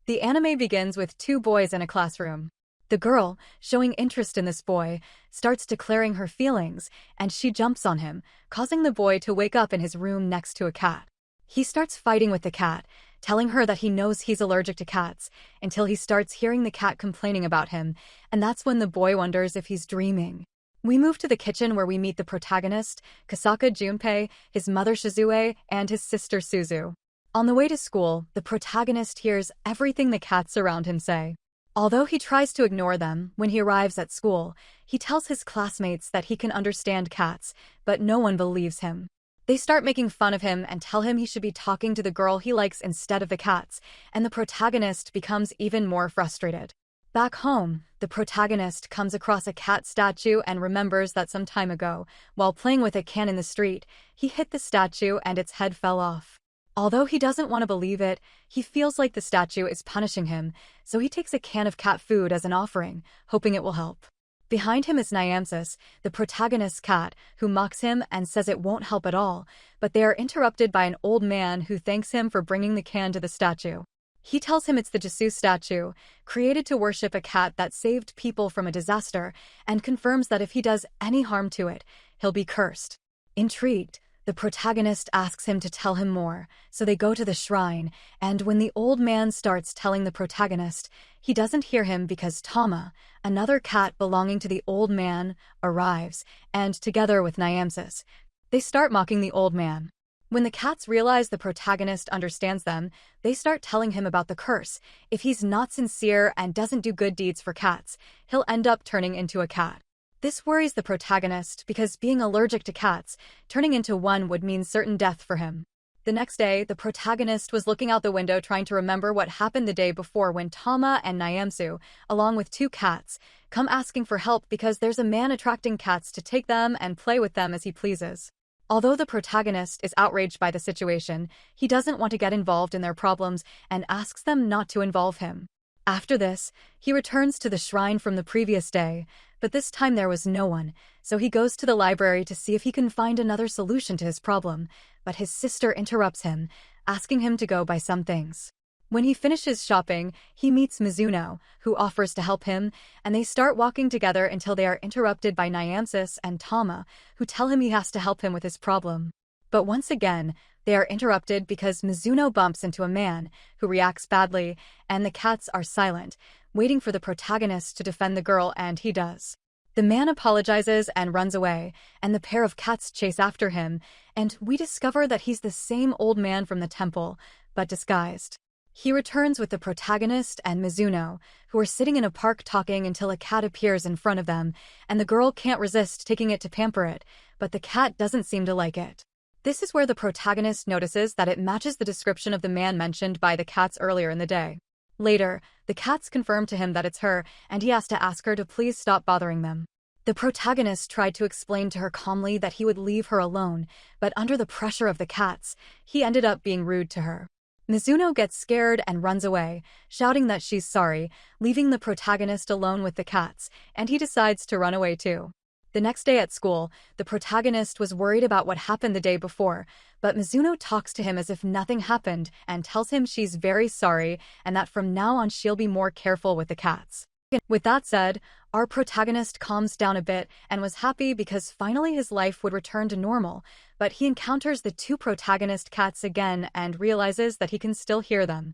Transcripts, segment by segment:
The anime begins with two boys in a classroom. The girl, showing interest in this boy, starts declaring her feelings, and she jumps on him, causing the boy to wake up in his room next to a cat. He starts fighting with the cat, telling her that he knows he's allergic to cats, until he starts hearing the cat complaining about him, and that's when the boy wonders if he's dreaming. We move to the kitchen where we meet the protagonist, Kasaka Junpei, his mother Shizue, and his sister Suzu. On the way to school, the protagonist hears everything the cats around him say. Although he tries to ignore them, when he arrives at school, he tells his classmates that he can understand cats, but no one believes him. They start making fun of him and tell him he should be talking to the girl he likes instead of the cats, and the protagonist becomes even more frustrated. Back home, the protagonist comes across a cat statue and remembers that some time ago, while playing with a can in the street, he hit the statue and its head fell off. Although he doesn't want to believe it, he feels like the statue is punishing him, so he takes a can of cat food as an offering, hoping it will help. Behind him is Nyamsis, the protagonist's cat, who mocks him and says it won't help at all, but they are interrupted by an old man who thanks him for bringing the can to the statue. He tells him it's the Jesus statue, created to worship a cat that saved people from a disaster, and confirms that if he does any harm to it, he'll be cursed. Intrigued, the protagonist asks him to tell him more, so they go to the shrine, and when the old man starts telling the protagonist, he doesn't hear him because Tama, another cat belonging to the old man, arrives, and together with Nyamsis, they start mocking the old man. When the cats realize the protagonist understands them, they start telling him about the curse. If he's not sincere and doesn't do good deeds for cats, he'll end up turning into a cat. This worries the protagonist because being allergic to cats, turning into one would mean certain death for him. The next day, the protagonist was looking out the window trying to remember what happened the day before when Tama and Nyamsu, along with two cats, come asking for help because there's a man attracting cats to take them and play with them as he pleases. Although the protagonist is outraged by the situation, he doesn't want to get involved in their problems and asks them not to involve him. After this, he returns to the shrine from the previous day, but this time there was no one, so he goes to the library to see if he can find another solution to his problem, but his sister interrupts him, asking him to go buy some things. When he finishes shopping, he meets Mizuno, who offers to help him, and they start walking together until they are interrupted by Nyamsis and Tama, who tell him he has to help him with his problem. But once again, they are interrupted because Mizuno bumps into a man, who reacts badly, and the cats are silent, waiting for the protagonist to defend the girl, and he does. The man apologizes and runs away, and the pair of cats chase after him, and we discover that he's the same old man from the temple, but disguised. He returns with the protagonist and Mizuno, who are sitting in a park talking until a cat appears in front of them, and the girl can't resist taking it to pamper it, but the cat doesn't seem to like it. This is where the protagonist notices that it matches the description of the man mentioned by the cats earlier in the day. Later, the cats confirm to him that it's her, and he has to ask her to please stop bothering them. The protagonist tried to explain to her calmly that he would leave her alone, but under the pressure of the cats, he ended up being rude to her. Mizuno gets scared and runs away, shouting that she's sorry, leaving the protagonist alone with the cats, and he decides to run away too. The next day at school, the protagonist was worried about what happened the day before, but Mizuno talks to him as if nothing happened and tells him she's very sorry and that from now on she'll be more careful with the cats. With that said, our protagonist calms down a bit and was happy because finally his life would return to normal, but he encounters the two protagonist cats again and realizes that he can still hear them.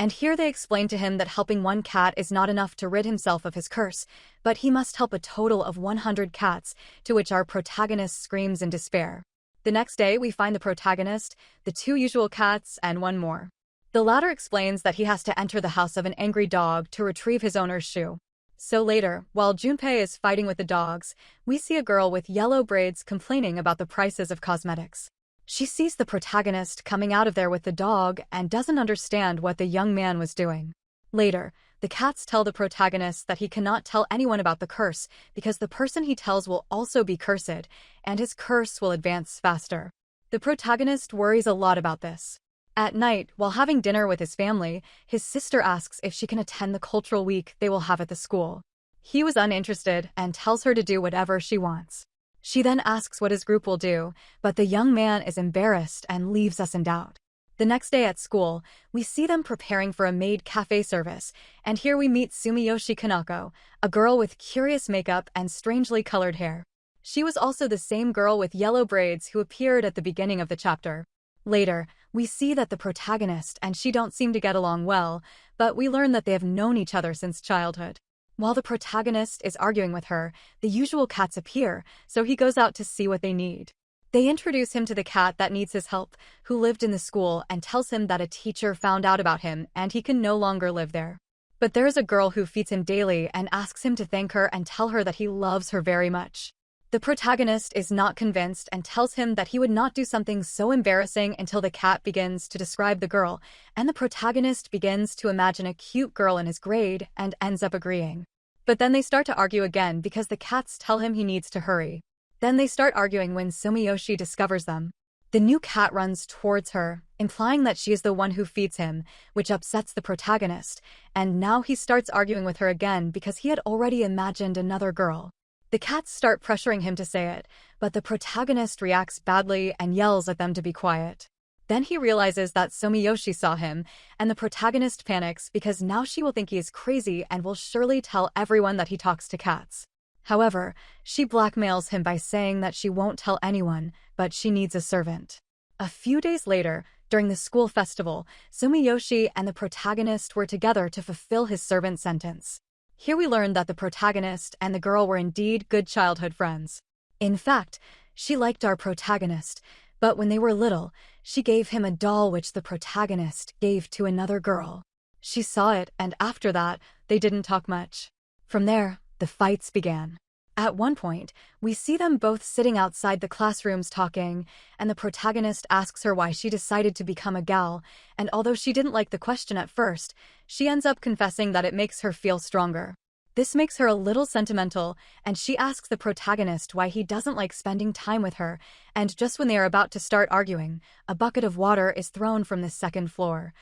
And here they explain to him that helping one cat is not enough to rid himself of his curse, but he must help a total of 100 cats, to which our protagonist screams in despair. The next day we find the protagonist, the two usual cats, and one more. The latter explains that he has to enter the house of an angry dog to retrieve his owner's shoe. So later, while Junpei is fighting with the dogs, we see a girl with yellow braids complaining about the prices of cosmetics. She sees the protagonist coming out of there with the dog and doesn't understand what the young man was doing. Later, the cats tell the protagonist that he cannot tell anyone about the curse because the person he tells will also be cursed, and his curse will advance faster. The protagonist worries a lot about this. At night, while having dinner with his family, his sister asks if she can attend the cultural week they will have at the school. He was uninterested and tells her to do whatever she wants. She then asks what his group will do, but the young man is embarrassed and leaves us in doubt. The next day at school, we see them preparing for a maid cafe service, and here we meet Sumiyoshi Kanako, a girl with curious makeup and strangely colored hair. She was also the same girl with yellow braids who appeared at the beginning of the chapter. Later, we see that the protagonist and she don't seem to get along well, but we learn that they have known each other since childhood. While the protagonist is arguing with her, the usual cats appear, so he goes out to see what they need. They introduce him to the cat that needs his help, who lived in the school, and tells him that a teacher found out about him and he can no longer live there. But there is a girl who feeds him daily and asks him to thank her and tell her that he loves her very much. The protagonist is not convinced and tells him that he would not do something so embarrassing until the cat begins to describe the girl, and the protagonist begins to imagine a cute girl in his grade and ends up agreeing. But then they start to argue again because the cats tell him he needs to hurry. Then they start arguing when Sumiyoshi discovers them. The new cat runs towards her, implying that she is the one who feeds him, which upsets the protagonist, and now he starts arguing with her again because he had already imagined another girl. The cats start pressuring him to say it, but the protagonist reacts badly and yells at them to be quiet. Then he realizes that Sumiyoshi saw him, and the protagonist panics because now she will think he is crazy and will surely tell everyone that he talks to cats. However, she blackmails him by saying that she won't tell anyone, but she needs a servant. A few days later, during the school festival, Sumiyoshi and the protagonist were together to fulfill his servant sentence. Here we learn that the protagonist and the girl were indeed good childhood friends. In fact, she liked our protagonist, but when they were little, she gave him a doll which the protagonist gave to another girl. She saw it, and after that, they didn't talk much. From there, the fights began. At one point, we see them both sitting outside the classrooms talking, and the protagonist asks her why she decided to become a gal, and although she didn't like the question at first, she ends up confessing that it makes her feel stronger. This makes her a little sentimental, and she asks the protagonist why he doesn't like spending time with her, and just when they are about to start arguing, a bucket of water is thrown from the second floor,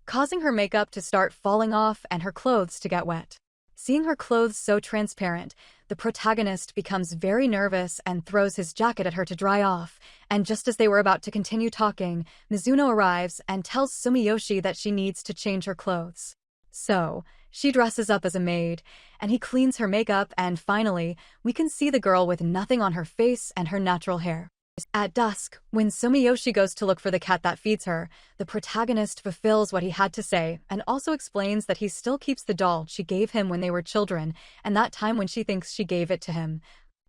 causing her makeup to start falling off and her clothes to get wet. Seeing her clothes so transparent, the protagonist becomes very nervous and throws his jacket at her to dry off, and just as they were about to continue talking, Mizuno arrives and tells Sumiyoshi that she needs to change her clothes. So, she dresses up as a maid, and he cleans her makeup, and finally, we can see the girl with nothing on her face and her natural hair. At dusk, when Sumiyoshi goes to look for the cat that feeds her, the protagonist fulfills what he had to say and also explains that he still keeps the doll she gave him when they were children, and that time when she thinks she gave it to him.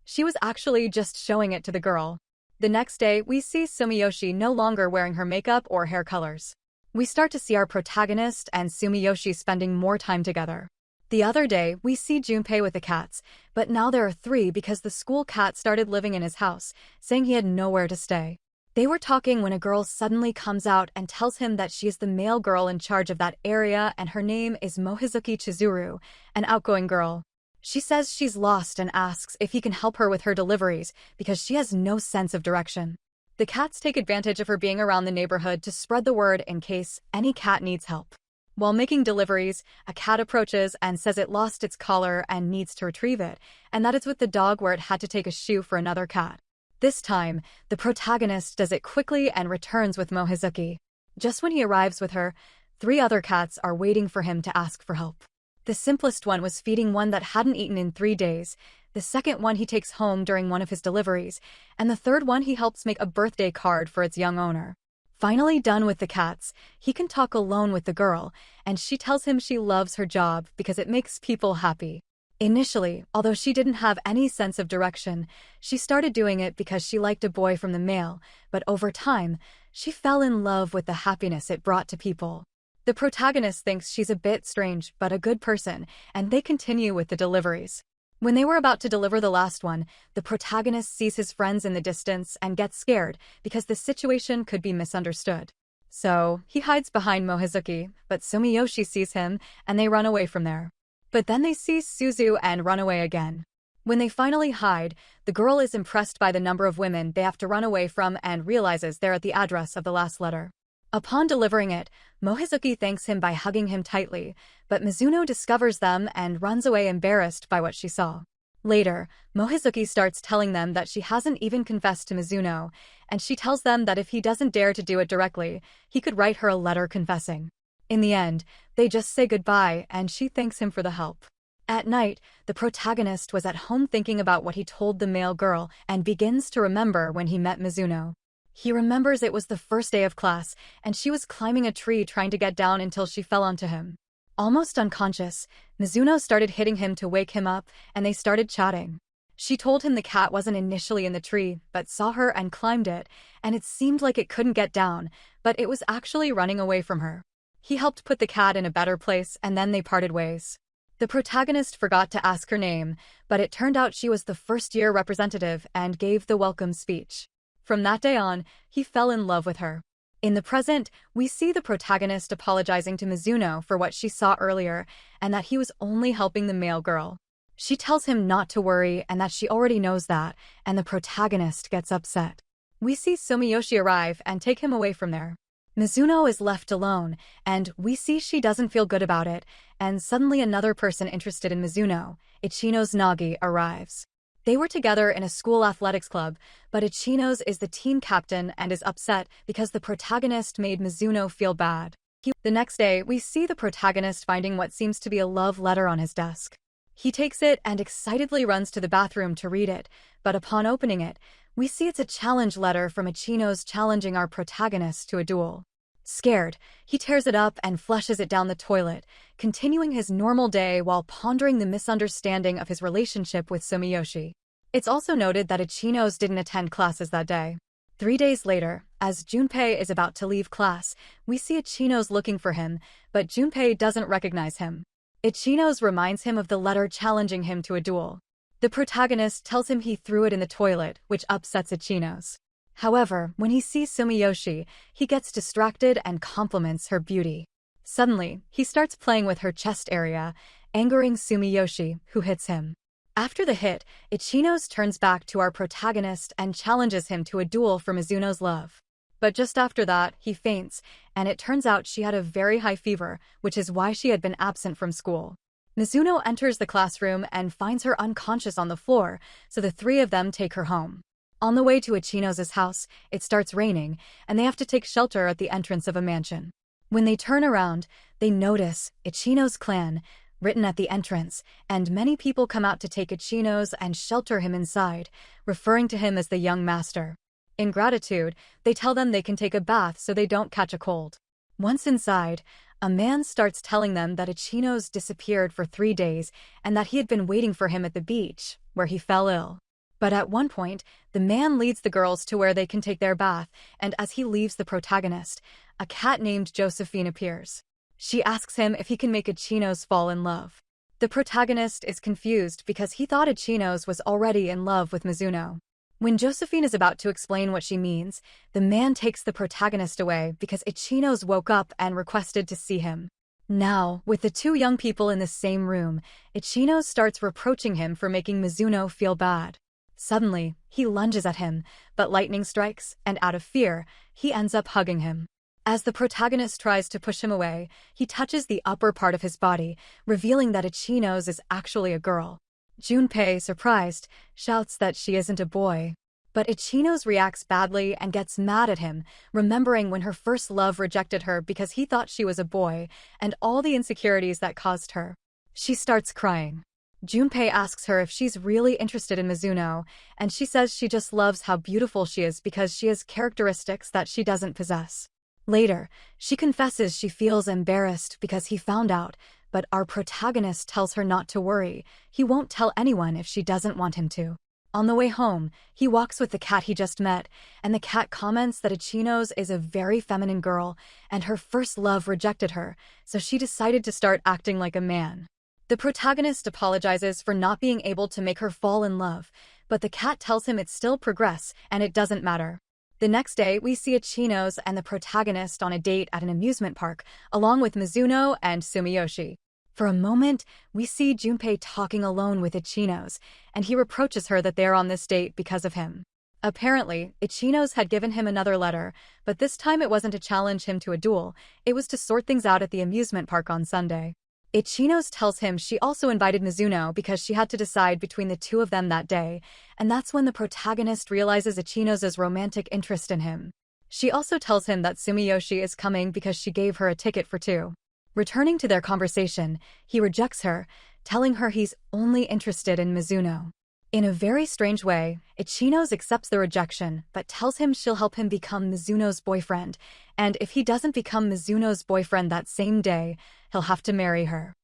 She was actually just showing it to the girl. The next day, we see Sumiyoshi no longer wearing her makeup or hair colors. We start to see our protagonist and Sumiyoshi spending more time together. The other day, we see Junpei with the cats, but now there are 3 because the school cat started living in his house, saying he had nowhere to stay. They were talking when a girl suddenly comes out and tells him that she is the male girl in charge of that area and her name is Mohizuki Chizuru, an outgoing girl. She says she's lost and asks if he can help her with her deliveries because she has no sense of direction. The cats take advantage of her being around the neighborhood to spread the word in case any cat needs help. While making deliveries, a cat approaches and says it lost its collar and needs to retrieve it, and that it's with the dog where it had to take a shoe for another cat. This time, the protagonist does it quickly and returns with Mohizuki. Just when he arrives with her, 3 other cats are waiting for him to ask for help. The simplest one was feeding one that hadn't eaten in 3 days, the second one he takes home during one of his deliveries, and the third one he helps make a birthday card for its young owner. Finally done with the cats, he can talk alone with the girl, and she tells him she loves her job because it makes people happy. Initially, although she didn't have any sense of direction, she started doing it because she liked a boy from the mail, but over time, she fell in love with the happiness it brought to people. The protagonist thinks she's a bit strange but a good person, and they continue with the deliveries. When they were about to deliver the last one, the protagonist sees his friends in the distance and gets scared because the situation could be misunderstood. So, he hides behind Mohizuki, but Sumiyoshi sees him and they run away from there. But then they see Suzu and run away again. When they finally hide, the girl is impressed by the number of women they have to run away from and realizes they're at the address of the last letter. Upon delivering it, Mohizuki thanks him by hugging him tightly, but Mizuno discovers them and runs away embarrassed by what she saw. Later, Mohizuki starts telling them that she hasn't even confessed to Mizuno, and she tells them that if he doesn't dare to do it directly, he could write her a letter confessing. In the end, they just say goodbye and she thanks him for the help. At night, the protagonist was at home thinking about what he told the male girl and begins to remember when he met Mizuno. He remembers it was the first day of class, and she was climbing a tree trying to get down until she fell onto him. Almost unconscious, Mizuno started hitting him to wake him up, and they started chatting. She told him the cat wasn't initially in the tree, but saw her and climbed it, and it seemed like it couldn't get down, but it was actually running away from her. He helped put the cat in a better place, and then they parted ways. The protagonist forgot to ask her name, but it turned out she was the first-year representative and gave the welcome speech. From that day on, he fell in love with her. In the present, we see the protagonist apologizing to Mizuno for what she saw earlier and that he was only helping the male girl. She tells him not to worry and that she already knows that, and the protagonist gets upset. We see Sumiyoshi arrive and take him away from there. Mizuno is left alone, and we see she doesn't feel good about it, and suddenly another person interested in Mizuno, Ichino's Nagi, arrives. They were together in a school athletics club, but Ichino's is the team captain and is upset because the protagonist made Mizuno feel bad. The next day, we see the protagonist finding what seems to be a love letter on his desk. He takes it and excitedly runs to the bathroom to read it, but upon opening it, we see it's a challenge letter from Ichino's challenging our protagonist to a duel. Scared, he tears it up and flushes it down the toilet, continuing his normal day while pondering the misunderstanding of his relationship with Sumiyoshi. It's also noted that Ichino's didn't attend classes that day. 3 days later, as Junpei is about to leave class, we see Ichino's looking for him, but Junpei doesn't recognize him. Ichino's reminds him of the letter challenging him to a duel. The protagonist tells him he threw it in the toilet, which upsets Ichino's. However, when he sees Sumiyoshi, he gets distracted and compliments her beauty. Suddenly, he starts playing with her chest area, angering Sumiyoshi, who hits him. After the hit, Ichino's turns back to our protagonist and challenges him to a duel for Mizuno's love. But just after that, he faints, and it turns out she had a very high fever, which is why she had been absent from school. Mizuno enters the classroom and finds her unconscious on the floor, so the three of them take her home. On the way to Ichino's house, it starts raining, and they have to take shelter at the entrance of a mansion. When they turn around, they notice Ichino's clan written at the entrance, and many people come out to take Ichino's and shelter him inside, referring to him as the young master. In gratitude, they tell them they can take a bath so they don't catch a cold. Once inside, a man starts telling them that Ichino's disappeared for 3 days and that he had been waiting for him at the beach, where he fell ill. But at one point, the man leads the girls to where they can take their bath, and as he leaves the protagonist, a cat named Josephine appears. She asks him if he can make Ichino's fall in love. The protagonist is confused because he thought Ichino's was already in love with Mizuno. When Josephine is about to explain what she means, the man takes the protagonist away because Ichino's woke up and requested to see him. Now, with the two young people in the same room, Ichino's starts reproaching him for making Mizuno feel bad. Suddenly, he lunges at him, but lightning strikes, and out of fear, he ends up hugging him. As the protagonist tries to push him away, he touches the upper part of his body, revealing that Ichino's is actually a girl. Junpei, surprised, shouts that she isn't a boy. But Ichino's reacts badly and gets mad at him, remembering when her first love rejected her because he thought she was a boy, and all the insecurities that caused her. She starts crying. Junpei asks her if she's really interested in Mizuno, and she says she just loves how beautiful she is because she has characteristics that she doesn't possess. Later, she confesses she feels embarrassed because he found out, but our protagonist tells her not to worry. He won't tell anyone if she doesn't want him to. On the way home, he walks with the cat he just met, and the cat comments that Ichino's is a very feminine girl, and her first love rejected her, so she decided to start acting like a man. The protagonist apologizes for not being able to make her fall in love, but the cat tells him it's still progress and it doesn't matter. The next day, we see Ichino's and the protagonist on a date at an amusement park, along with Mizuno and Sumiyoshi. For a moment, we see Junpei talking alone with Ichino's, and he reproaches her that they're on this date because of him. Apparently, Ichino's had given him another letter, but this time it wasn't to challenge him to a duel, it was to sort things out at the amusement park on Sunday. Ichinos tells him she also invited Mizuno because she had to decide between the two of them that day, and that's when the protagonist realizes Ichinos' romantic interest in him. She also tells him that Sumiyoshi is coming because she gave her a ticket for two. Returning to their conversation, he rejects her, telling her he's only interested in Mizuno. In a very strange way, Ichinos accepts the rejection but tells him she'll help him become Mizuno's boyfriend, and if he doesn't become Mizuno's boyfriend that same day, he'll have to marry her.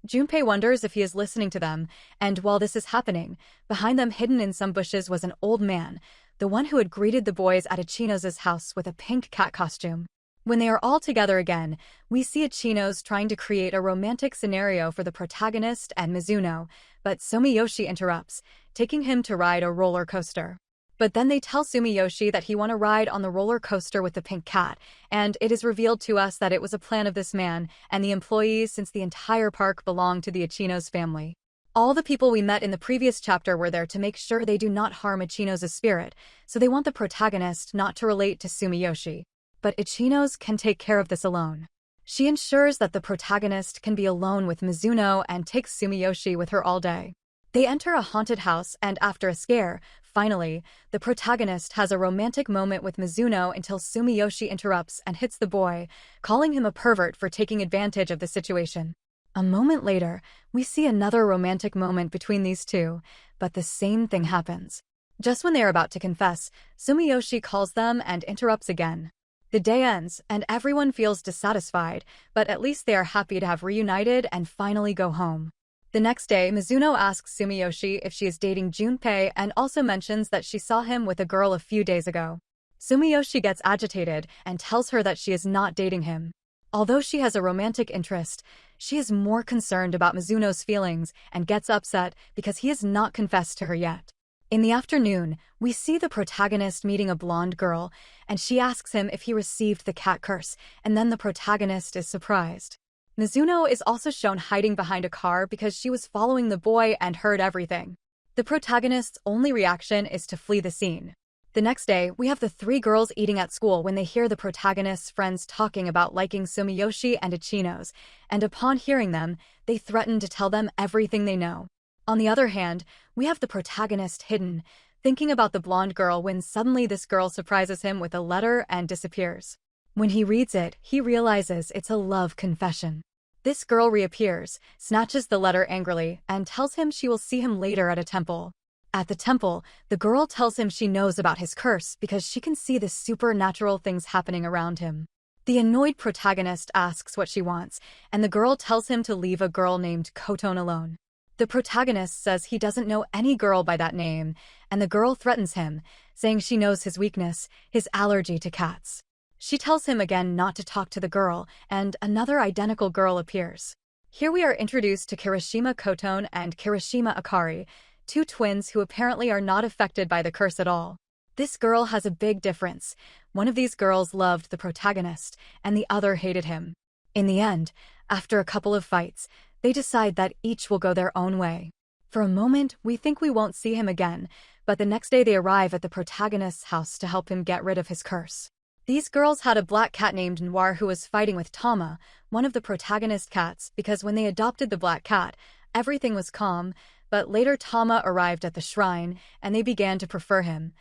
Junpei wonders if he is listening to them, and while this is happening, behind them hidden in some bushes was an old man, the one who had greeted the boys at Ichinos' house with a pink cat costume. When they are all together again, we see Ichinos trying to create a romantic scenario for the protagonist and Mizuno, but Sumiyoshi interrupts, taking him to ride a roller coaster. But then they tell Sumiyoshi that he wants to ride on the roller coaster with the pink cat, and it is revealed to us that it was a plan of this man and the employees since the entire park belonged to the Ichinos family. All the people we met in the previous chapter were there to make sure they do not harm Ichinos' spirit, so they want the protagonist not to relate to Sumiyoshi. But Ichinos can take care of this alone. She ensures that the protagonist can be alone with Mizuno and takes Sumiyoshi with her all day. They enter a haunted house and after a scare, finally, the protagonist has a romantic moment with Mizuno until Sumiyoshi interrupts and hits the boy, calling him a pervert for taking advantage of the situation. A moment later, we see another romantic moment between these two, but the same thing happens. Just when they are about to confess, Sumiyoshi calls them and interrupts again. The day ends, and everyone feels dissatisfied, but at least they are happy to have reunited and finally go home. The next day, Mizuno asks Sumiyoshi if she is dating Junpei and also mentions that she saw him with a girl a few days ago. Sumiyoshi gets agitated and tells her that she is not dating him. Although she has a romantic interest, she is more concerned about Mizuno's feelings and gets upset because he has not confessed to her yet. In the afternoon, we see the protagonist meeting a blonde girl, and she asks him if he received the cat curse, and then the protagonist is surprised. Mizuno is also shown hiding behind a car because she was following the boy and heard everything. The protagonist's only reaction is to flee the scene. The next day, we have the three girls eating at school when they hear the protagonist's friends talking about liking Sumiyoshi and Ichinos, and upon hearing them, they threaten to tell them everything they know. On the other hand, we have the protagonist hidden, thinking about the blonde girl when suddenly this girl surprises him with a letter and disappears. When he reads it, he realizes it's a love confession. This girl reappears, snatches the letter angrily, and tells him she will see him later at a temple. At the temple, the girl tells him she knows about his curse because she can see the supernatural things happening around him. The annoyed protagonist asks what she wants, and the girl tells him to leave a girl named Koton alone. The protagonist says he doesn't know any girl by that name, and the girl threatens him, saying she knows his weakness, his allergy to cats. She tells him again not to talk to the girl, and another identical girl appears. Here we are introduced to Kirishima Koton and Kirishima Akari, two twins who apparently are not affected by the curse at all. This girl has a big difference. One of these girls loved the protagonist, and the other hated him. In the end, after a couple of fights, they decide that each will go their own way. For a moment, we think we won't see him again, but the next day they arrive at the protagonist's house to help him get rid of his curse. These girls had a black cat named Noir who was fighting with Tama, one of the protagonist cats, because when they adopted the black cat, everything was calm, but later Tama arrived at the shrine, and they began to prefer him.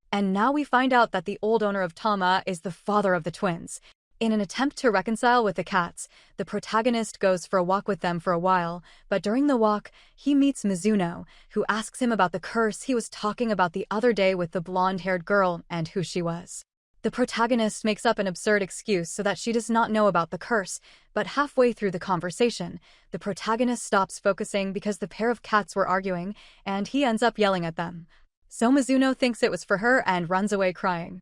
And now we find out that the old owner of Tama is the father of the twins. In an attempt to reconcile with the cats, the protagonist goes for a walk with them for a while, but during the walk, he meets Mizuno, who asks him about the curse he was talking about the other day with the blonde-haired girl and who she was. The protagonist makes up an absurd excuse so that she does not know about the curse, but halfway through the conversation, the protagonist stops focusing because the pair of cats were arguing, and he ends up yelling at them. So Mizuno thinks it was for her and runs away crying.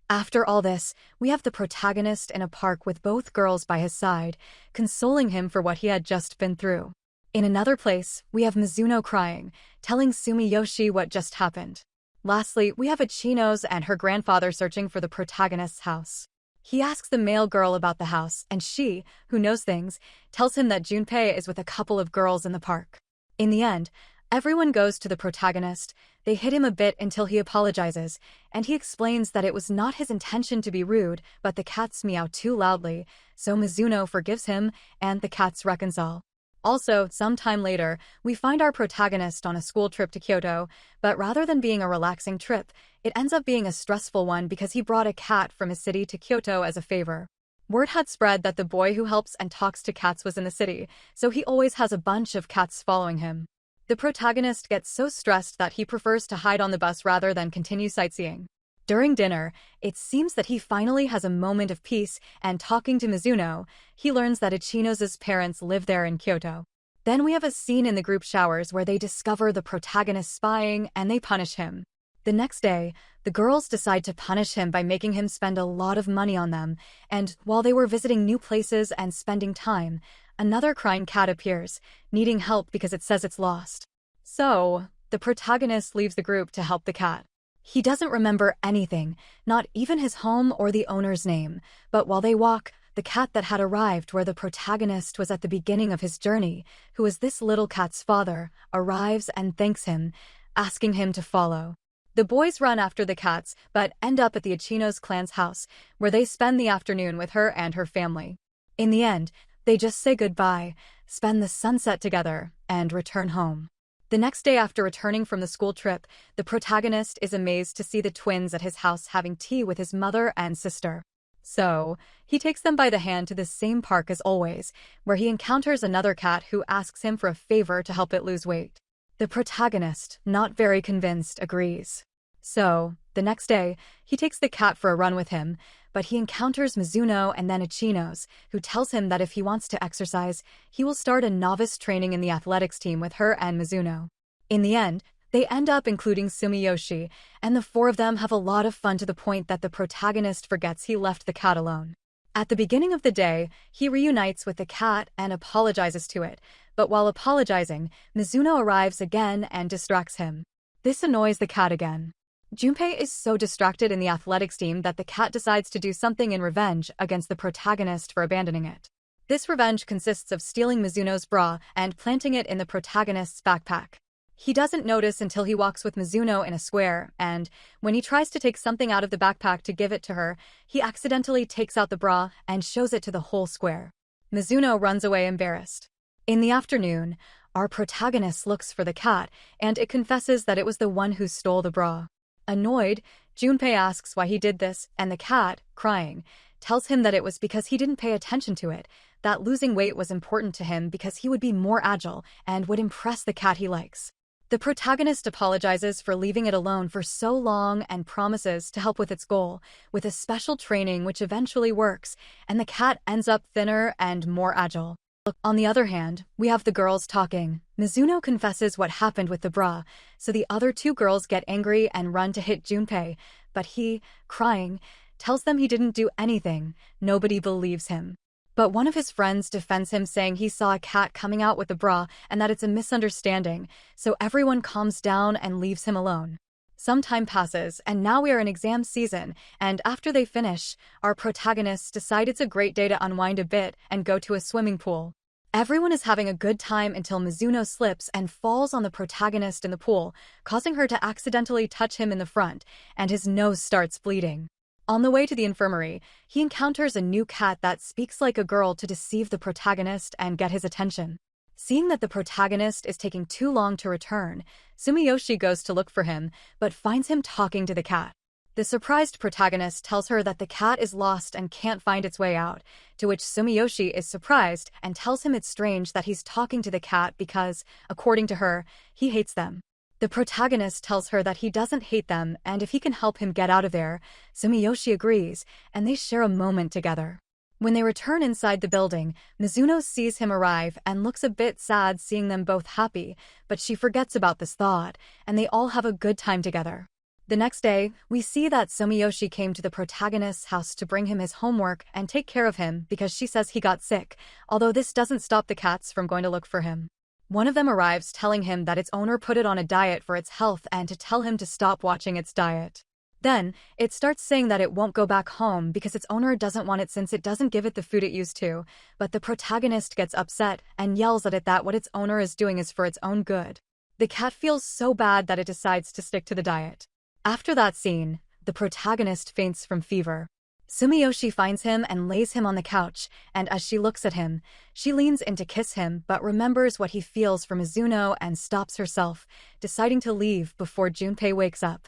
After all this, we have the protagonist in a park with both girls by his side, consoling him for what he had just been through. In another place, we have Mizuno crying, telling Sumiyoshi what just happened. Lastly, we have Ichinos and her grandfather searching for the protagonist's house. He asks the male girl about the house, and she, who knows things, tells him that Junpei is with a couple of girls in the park. In the end, everyone goes to the protagonist. They hit him a bit until he apologizes, and he explains that it was not his intention to be rude, but the cats meow too loudly, so Mizuno forgives him, and the cats reconcile. Also, sometime later, we find our protagonist on a school trip to Kyoto, but rather than being a relaxing trip, it ends up being a stressful one because he brought a cat from his city to Kyoto as a favor. Word had spread that the boy who helps and talks to cats was in the city, so he always has a bunch of cats following him. The protagonist gets so stressed that he prefers to hide on the bus rather than continue sightseeing. During dinner, it seems that he finally has a moment of peace, and talking to Mizuno, he learns that Ichinos' parents live there in Kyoto. Then we have a scene in the group showers where they discover the protagonist spying and they punish him. The next day, the girls decide to punish him by making him spend a lot of money on them, and while they were visiting new places and spending time, another crying cat appears, needing help because it says it's lost. So, the protagonist leaves the group to help the cat. He doesn't remember anything, not even his home or the owner's name, but while they walk, the cat that had arrived where the protagonist was at the beginning of his journey, who is this little cat's father, arrives and thanks him, asking him to follow. The boys run after the cats, but end up at the Ichinos clan's house, where they spend the afternoon with her and her family. In the end, they just say goodbye, spend the sunset together, and return home. The next day after returning from the school trip, the protagonist is amazed to see the twins at his house having tea with his mother and sister. So, he takes them by the hand to the same park as always, where he encounters another cat who asks him for a favor to help it lose weight. The protagonist, not very convinced, agrees. So, the next day, he takes the cat for a run with him, but he encounters Mizuno and then Ichinos, who tells him that if he wants to exercise, he will start a novice training in the athletics team with her and Mizuno. In the end, they end up including Sumiyoshi, and the four of them have a lot of fun to the point that the protagonist forgets he left the cat alone. At the beginning of the day, he reunites with the cat and apologizes to it, but while apologizing, Mizuno arrives again and distracts him. This annoys the cat again. Junpei is so distracted in the athletics team that the cat decides to do something in revenge against the protagonist for abandoning it. This revenge consists of stealing Mizuno's bra and planting it in the protagonist's backpack. He doesn't notice until he walks with Mizuno in a square, and when he tries to take something out of the backpack to give it to her, he accidentally takes out the bra and shows it to the whole square. Mizuno runs away embarrassed. In the afternoon, our protagonist looks for the cat, and it confesses that it was the one who stole the bra. Annoyed, Junpei asks why he did this, and the cat, crying, tells him that it was because he didn't pay attention to it, that losing weight was important to him because he would be more agile and would impress the cat he likes. The protagonist apologizes for leaving it alone for so long and promises to help with its goal, with a special training which eventually works, and the cat ends up thinner and more agile. On the other hand, we have the girls talking. Mizuno confesses what happened with the bra, so the other two girls get angry and run to hit Junpei, but he, crying, tells them he didn't do anything. Nobody believes him. But one of his friends defends him, saying he saw a cat coming out with the bra and that it's a misunderstanding, so everyone calms down and leaves him alone. Some time passes, and now we are in exam season, and after they finish, our protagonists decide it's a great day to unwind a bit and go to a swimming pool. Everyone is having a good time until Mizuno slips and falls on the protagonist in the pool, causing her to accidentally touch him in the front, and his nose starts bleeding. On the way to the infirmary, he encounters a new cat that speaks like a girl to deceive the protagonist and get his attention. Seeing that the protagonist is taking too long to return, Sumiyoshi goes to look for him, but finds him talking to the cat. The surprised protagonist tells her that the cat is lost and can't find its way out, to which Sumiyoshi is surprised and tells him it's strange that he's talking to the cat because, according to her, he hates them. The protagonist tells her that he doesn't hate them and if he can help him get out of there, Sumiyoshi agrees, and they share a moment together. When they return inside the building, Mizuno sees him arrive and looks a bit sad seeing them both happy, but she forgets about this thought, and they all have a good time together. The next day, we see that Sumiyoshi came to the protagonist's house to bring him his homework and take care of him because she says he got sick, although this doesn't stop the cats from going to look for him. One of them arrives telling him that its owner put it on a diet for its health and to tell him to stop watching its diet. Then, it starts saying that it won't go back home because its owner doesn't want it since it doesn't give it the food it used to, but the protagonist gets upset and yells at it that what its owner is doing is for its own good. The cat feels so bad that it decides to stick to the diet. After that scene, the protagonist faints from fever. Sumiyoshi finds him and lays him on the couch, and as she looks at him, she leans in to kiss him but remembers what he feels for Mizuno and stops herself, deciding to leave before Junpei wakes up,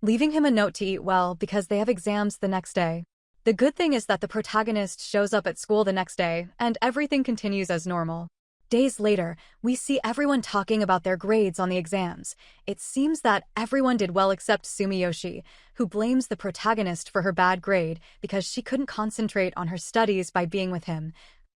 leaving him a note to eat well because they have exams the next day. The good thing is that the protagonist shows up at school the next day, and everything continues as normal. Days later, we see everyone talking about their grades on the exams. It seems that everyone did well except Sumiyoshi, who blames the protagonist for her bad grade because she couldn't concentrate on her studies by being with him,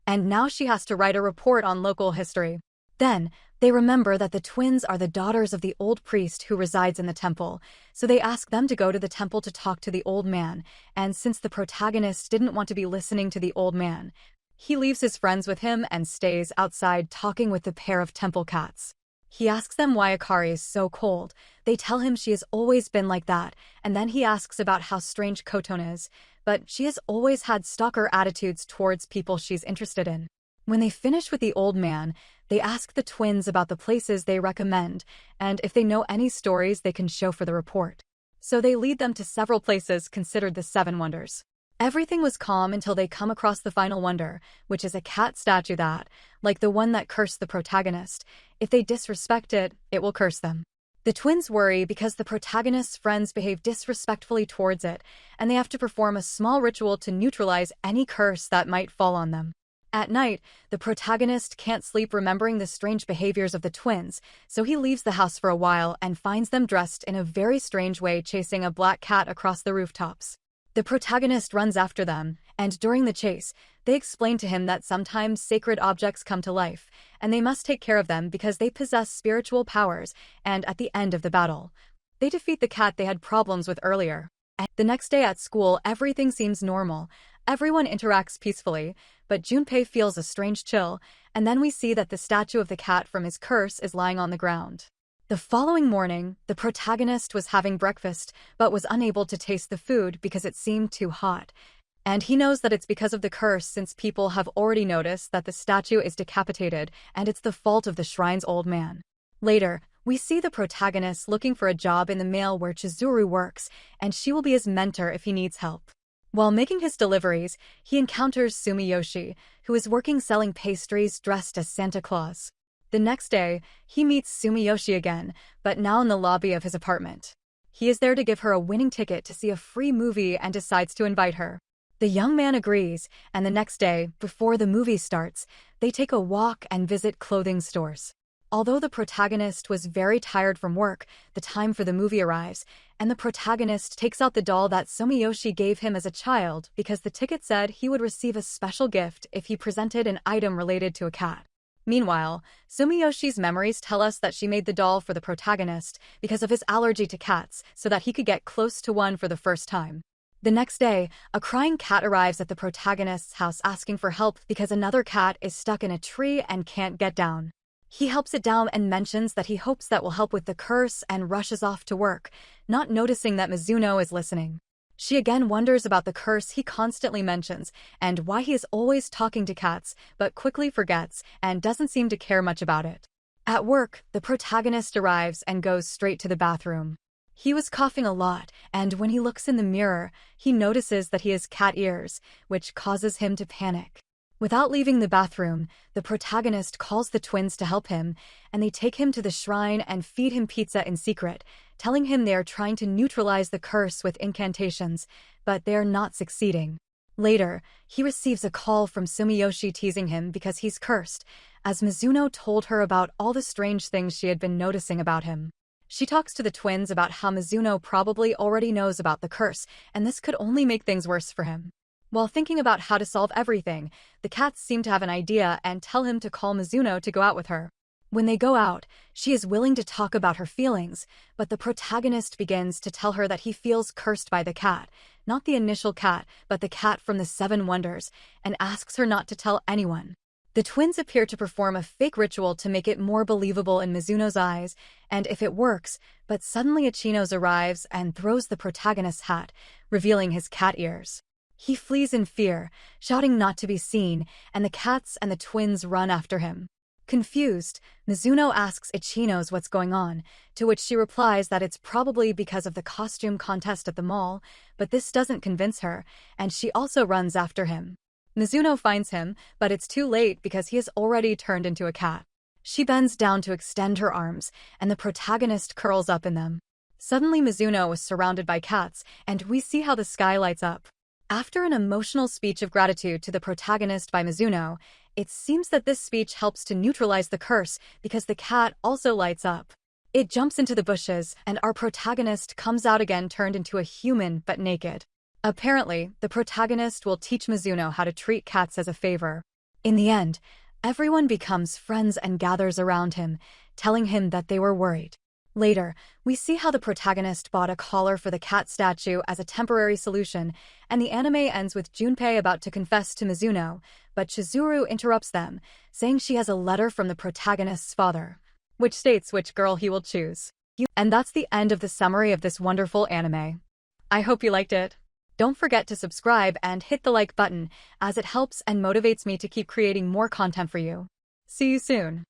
and now she has to write a report on local history. Then, they remember that the twins are the daughters of the old priest who resides in the temple, so they ask them to go to the temple to talk to the old man, and since the protagonist didn't want to be listening to the old man, he leaves his friends with him and stays outside talking with the pair of temple cats. He asks them why Akari is so cold. They tell him she has always been like that, and then he asks about how strange Koton is, but she has always had stalker attitudes towards people she's interested in. When they finish with the old man, they ask the twins about the places they recommend, and if they know any stories they can show for the report. So they lead them to several places considered the Seven Wonders. Everything was calm until they come across the final wonder, which is a cat statue that, like the one that cursed the protagonist, if they disrespect it, it will curse them. The twins worry because the protagonist's friends behave disrespectfully towards it, and they have to perform a small ritual to neutralize any curse that might fall on them. At night, the protagonist can't sleep remembering the strange behaviors of the twins, so he leaves the house for a while and finds them dressed in a very strange way chasing a black cat across the rooftops. The protagonist runs after them, and during the chase, they explain to him that sometimes sacred objects come to life, and they must take care of them because they possess spiritual powers, and at the end of the battle, they defeat the cat they had problems with earlier. The next day at school, everything seems normal. Everyone interacts peacefully, but Junpei feels a strange chill, and then we see that the statue of the cat from his curse is lying on the ground. The following morning, the protagonist was having breakfast, but was unable to taste the food because it seemed too hot. And he knows that it's because of the curse since people have already noticed that the statue is decapitated, and it's the fault of the shrine's old man. Later, we see the protagonist looking for a job in the mail where Chizuru works, and she will be his mentor if he needs help. While making his deliveries, he encounters Sumiyoshi, who is working selling pastries dressed as Santa Claus. The next day, he meets Sumiyoshi again, but now in the lobby of his apartment. He is there to give her a winning ticket to see a free movie and decides to invite her. The young man agrees, and the next day, before the movie starts, they take a walk and visit clothing stores. Although the protagonist was very tired from work, the time for the movie arrives, and the protagonist takes out the doll that Sumiyoshi gave him as a child because the ticket said he would receive a special gift if he presented an item related to a cat. Meanwhile, Sumiyoshi's memories tell us that she made the doll for the protagonist because of his allergy to cats so that he could get close to one for the first time. The next day, a crying cat arrives at the protagonist's house asking for help because another cat is stuck in a tree and can't get down. He helps it down and mentions that he hopes that will help with the curse and rushes off to work, not noticing that Mizuno is listening. She again wonders about the curse he constantly mentions and why he is always talking to cats, but quickly forgets and doesn't seem to care much about it. At work, the protagonist arrives and goes straight to the bathroom. He was coughing a lot, and when he looks in the mirror, he notices that he has cat ears, which causes him to panic. Without leaving the bathroom, the protagonist calls the twins to help him, and they take him to the shrine and feed him pizza in secret, telling him they are trying to neutralize the curse with incantations, but they are not succeeding. Later, he receives a call from Sumiyoshi teasing him because he's cursed, as Mizuno told her about all the strange things she had been noticing about him. She talks to the twins about how Mizuno probably already knows about the curse, and this could only make things worse for him. While thinking about how to solve everything, the cats seem to have an idea and tell him to call Mizuno to go out with her. When they go out, she is willing to talk about her feelings, but the protagonist begins to tell her that he feels cursed by the cat, not the initial cat, but the cat from the Seven Wonders, and asks her not to tell anyone. The twins appear to perform a fake ritual to make it more believable in Mizuno's eyes, and if it works, but suddenly Ichinos arrives and throws the protagonist's hat, revealing his cat ears. He flees in fear, shouting not to be seen, and the cats and the twins run after him. Confused, Mizuno asks Ichinos what's going on, to which she replies that it's probably because of the costume contest at the mall, but this doesn't convince her, and she also runs after him. Mizuno finds him, but it's too late because he has already turned into a cat. She bends down to extend her arms, and the protagonist curls up in them. Suddenly Mizuno is surrounded by cats, and we see how the sky lights up. After an emotional speech of gratitude to the protagonist by Mizuno, it seems that this speech helps to neutralize the curse because the cat also lights up. It jumps into the bushes, and our protagonist comes out again turned into a human but naked. Apparently, the protagonist will teach Mizuno how to treat cats as a favor. In the end, everyone becomes friends and gathers around him, telling him that they were worried. Later, we see how the protagonist bought a collar for the cat statue as a temporary solution, and the anime ends with Junpei about to confess to Mizuno, but Chizuru interrupts them, saying she has a letter from the protagonist's father, which states which girl he will choose. And that's the end of the summary of this wonderful anime. I hope you liked it. Don't forget to subscribe and hit the like button, as it helps and motivates me to keep creating more content for you. See you soon.